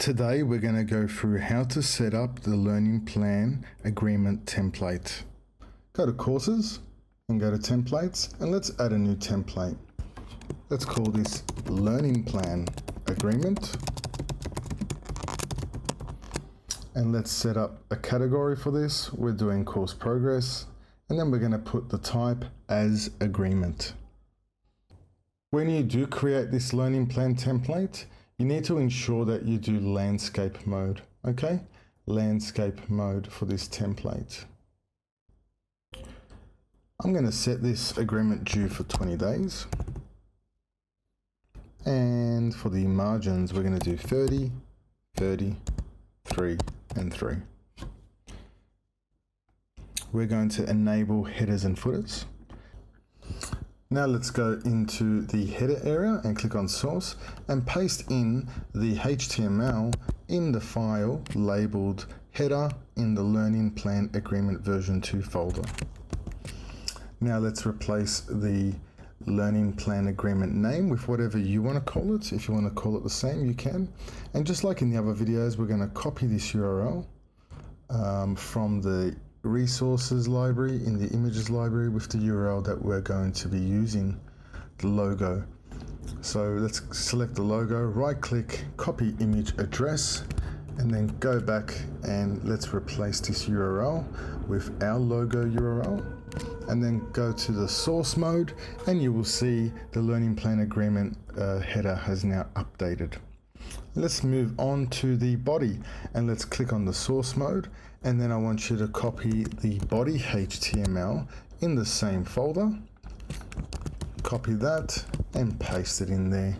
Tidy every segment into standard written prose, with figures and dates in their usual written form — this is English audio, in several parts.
Today we're going to go through how to set up the Learning Plan Agreement template. Go to Courses and go to Templates, and let's add a new template. Let's call this Learning Plan Agreement. And let's set up a category for this. We're doing Course Progress, and then we're going to put the type as Agreement. When you do create this Learning Plan template, you need to ensure that you do landscape mode, okay? Landscape mode for this template. I'm going to set this agreement due for 20 days. And for the margins, we're going to do 30, 30, 3, and 3. We're going to enable headers and footers. Now let's go into the header area and click on source and paste in the HTML in the file labeled header in the Learning Plan Agreement version 2 folder. Now let's replace the Learning Plan Agreement name with whatever you want to call it. If you want to call it the same, you can. And just like in the other videos, we're going to copy this URL from the resources library in the images library with the URL that we're going to be using, the logo. So let's select the logo, right click, copy image address, and then go back and let's replace this URL with our logo URL, and then go to the source mode, and you will see the Learning Plan Agreement header has now updated. Let's move on to the body, and let's click on the source mode, and then I want you to copy the body HTML in the same folder. Copy that and paste it in there.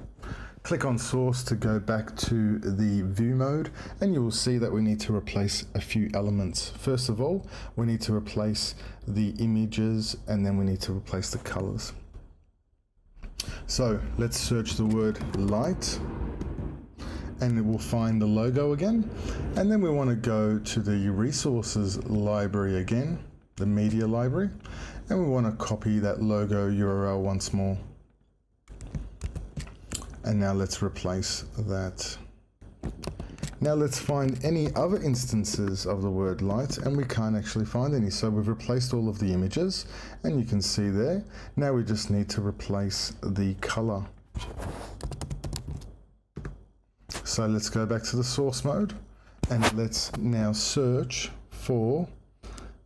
Click on source to go back to the view mode, and you will see that we need to replace a few elements. First of all, we need to replace the images, and then we need to replace the colors. So let's search the word light, and it will find the logo again. And then we want to go to the resources library again, the media library, and we want to copy that logo URL once more. And now let's replace that. Now let's find any other instances of the word light, and we can't actually find any. So we've replaced all of the images, and you can see there. Now we just need to replace the color. So let's go back to the source mode, and let's now search for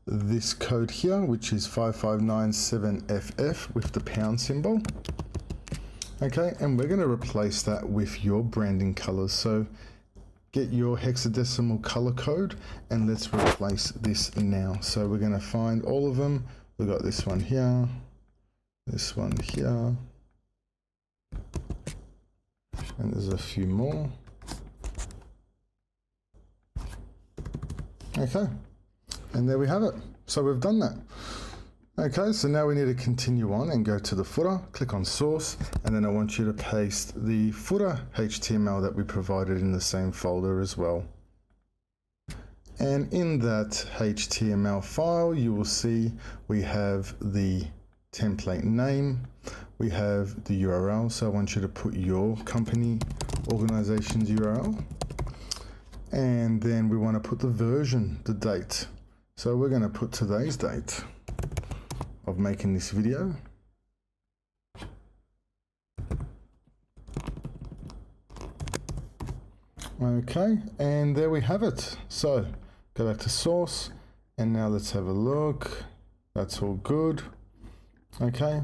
this code here, which is 5597FF with the pound symbol. Okay, and we're going to replace that with your branding colors. So get your hexadecimal color code, and let's replace this now. So we're going to find all of them. We've got this one here, this one here, and there's a few more. Okay, and there we have it. So we've done that. Okay, so now we need to continue on and go to the footer, click on source, and then I want you to paste the footer HTML that we provided in the same folder as well. And in that HTML file, you will see we have the template name, we have the URL, so I want you to put your company organization's URL. And then we want to put the version, the date. So we're going to put today's date of making this video. Okay, and there we have it. So go back to source, and now let's have a look. That's all good. Okay,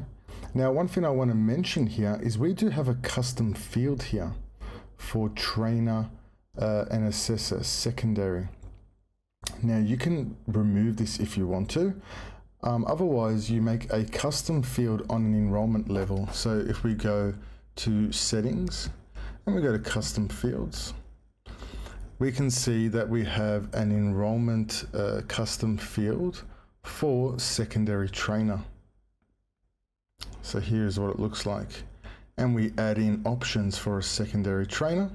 now one thing I want to mention here is we do have a custom field here for trainer and assessor secondary. Now you can remove this if you want to. Otherwise, you make a custom field on an enrollment level. So if we go to settings and we go to custom fields, we can see that we have an enrollment custom field for secondary trainer. So here's what it looks like. And we add in options for a secondary trainer.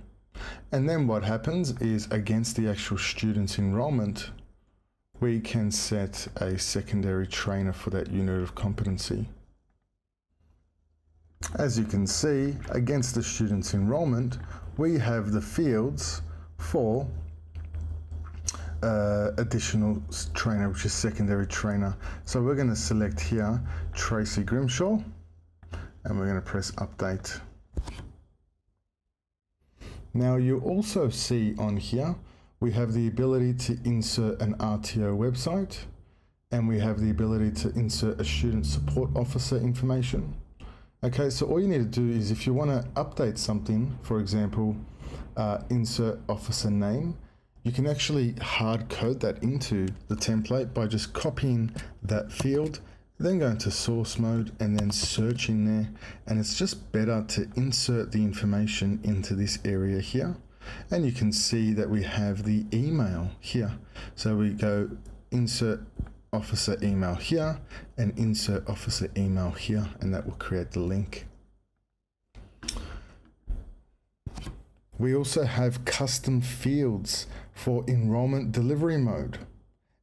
And then what happens is, against the actual student's enrollment, we can set a secondary trainer for that unit of competency. As you can see, against the student's enrollment, we have the fields for additional trainer, which is secondary trainer. So we're going to select here Tracy Grimshaw, and we're going to press update. Now you also see on here we have the ability to insert an RTO website, and we have the ability to insert a student support officer information. Okay, so all you need to do is, if you want to update something, for example, insert officer name, you can actually hard code that into the template by just copying that field, then going to source mode and then search in there. And it's just better to insert the information into this area here. And you can see that we have the email here. So we go insert officer email here and insert officer email here, and that will create the link. We also have custom fields for enrollment delivery mode,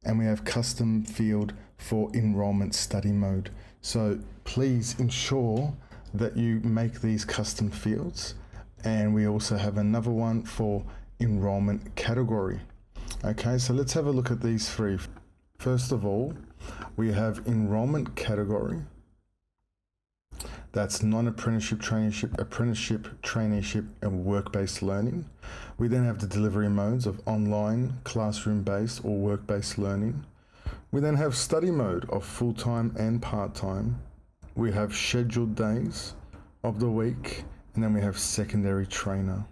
and we have custom field for enrollment study mode. So please ensure that you make these custom fields. And we also have another one for enrollment category. Okay, so let's have a look at these three. First of all, we have enrollment category. That's non-apprenticeship, traineeship, apprenticeship, traineeship, and work-based learning. We then have the delivery modes of online, classroom-based, or work-based learning. We then have study mode of full-time and part-time. We have scheduled days of the week, and then we have secondary trainer.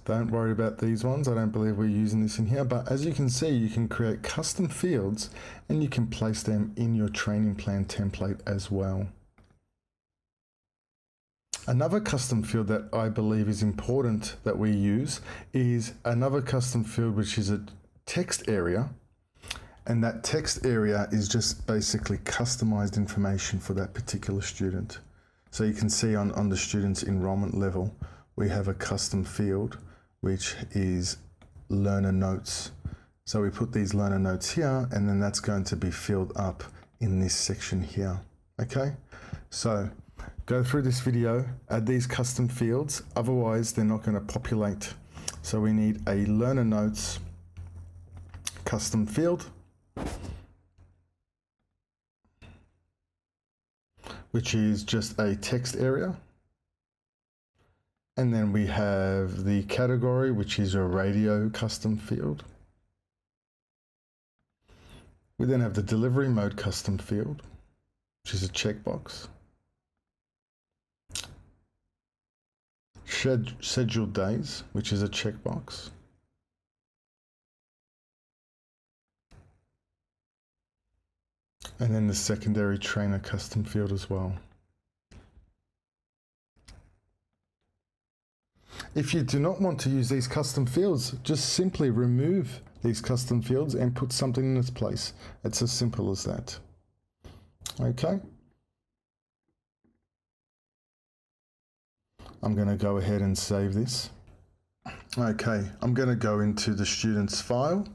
Don't worry about these ones. I don't believe we're using this in here, but as you can see, you can create custom fields and you can place them in your training plan template as well. Another custom field that I believe is important that we use is another custom field, which is a text area. And that text area is just basically customized information for that particular student. So you can see on the student's enrollment level, we have a custom field, which is learner notes. So we put these learner notes here, and then that's going to be filled up in this section here. Okay, so go through this video, add these custom fields, otherwise they're not going to populate. So we need a learner notes custom field, which is just a text area. And then we have the category, which is a radio custom field. We then have the delivery mode custom field, which is a checkbox. Scheduled days, which is a checkbox. And then the secondary trainer custom field as well. If you do not want to use these custom fields, just simply remove these custom fields and put something in its place. It's as simple as that. Okay. I'm going to go ahead and save this. Okay, I'm going to go into the student's file,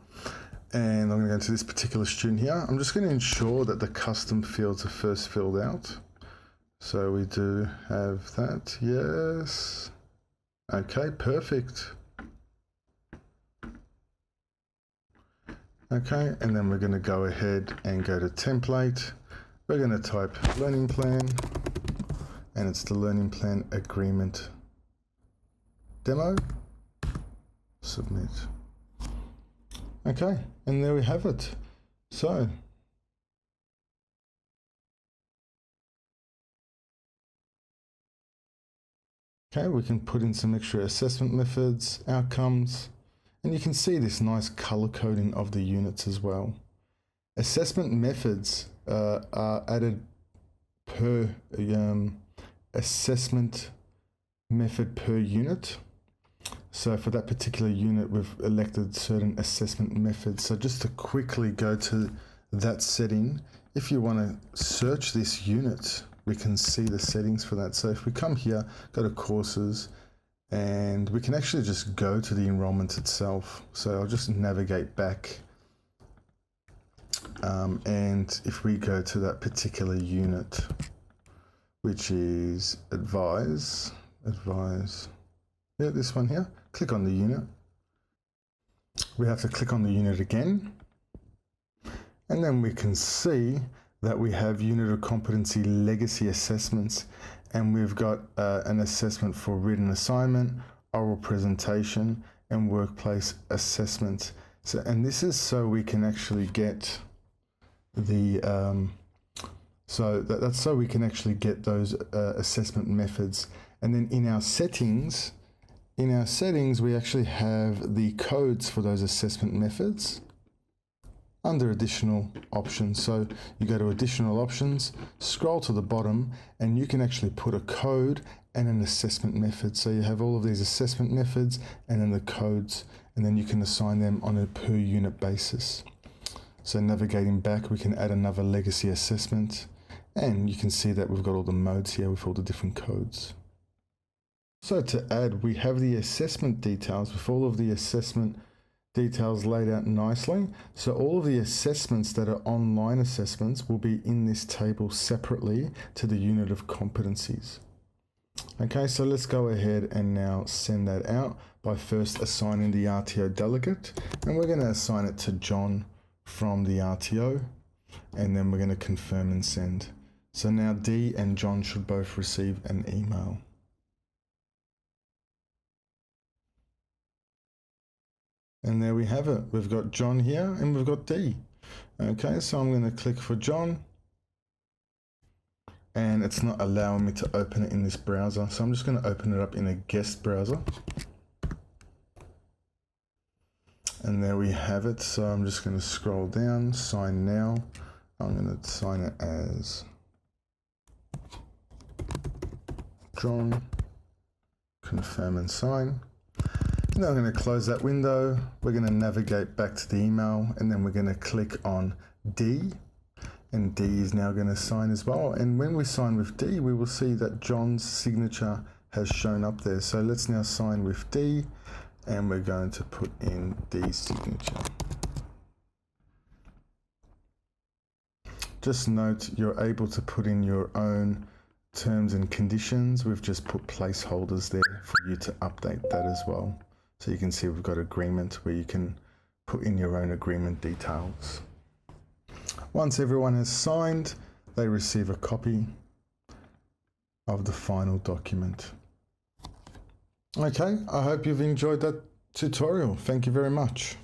and I'm going to go into this particular student here. I'm just going to ensure that the custom fields are first filled out. So we do have that, yes. Okay, perfect. Okay, and then we're going to go ahead and go to template. We're going to type learning plan, and it's the learning plan agreement demo. Submit. Okay, and there we have it. So okay, we can put in some extra assessment methods, outcomes, and you can see this nice color coding of the units as well. Assessment methods are added per assessment method per unit. So for that particular unit, we've elected certain assessment methods. So just to quickly go to that setting, if you want to search this unit, we can see the settings for that. So if we come here, go to courses, and we can actually just go to the enrollment itself. So I'll just navigate back. And if we go to that particular unit, which is advise, yeah, this one here, click on the unit. We have to click on the unit again, and then we can see that we have unit of competency legacy assessments, and we've got an assessment for written assignment, oral presentation, and workplace assessment. So, and this is so we can actually get the that's so we can actually get those assessment methods. And then in our settings, we actually have the codes for those assessment methods under additional options. So you go to additional options, scroll to the bottom, and you can actually put a code and an assessment method. So you have all of these assessment methods and then the codes, and then you can assign them on a per unit basis. So navigating back, we can add another legacy assessment, and you can see that we've got all the modes here with all the different codes. So to add, we have the assessment details with all of the assessment details laid out nicely. So all of the assessments that are online assessments will be in this table separately to the unit of competencies. Okay, so let's go ahead and now send that out by first assigning the RTO delegate, and we're going to assign it to John from the RTO, and then we're going to confirm and send. So now Dee and John should both receive an email. And there we have it. We've got John here and we've got Dee. Okay, so I'm going to click for John, and it's not allowing me to open it in this browser. So I'm just going to open it up in a guest browser. And there we have it. So I'm just going to scroll down, sign now. I'm going to sign it as John, confirm and sign. Now I'm going to close that window. We're going to navigate back to the email, and then we're going to click on Dee, and Dee is now going to sign as well. And when we sign with Dee, we will see that John's signature has shown up there. So let's now sign with Dee, and we're going to put in Dee's signature. Just note, you're able to put in your own terms and conditions. We've just put placeholders there for you to update that as well. So you can see we've got agreement where you can put in your own agreement details. Once everyone has signed, they receive a copy of the final document. Okay, I hope you've enjoyed that tutorial. Thank you very much.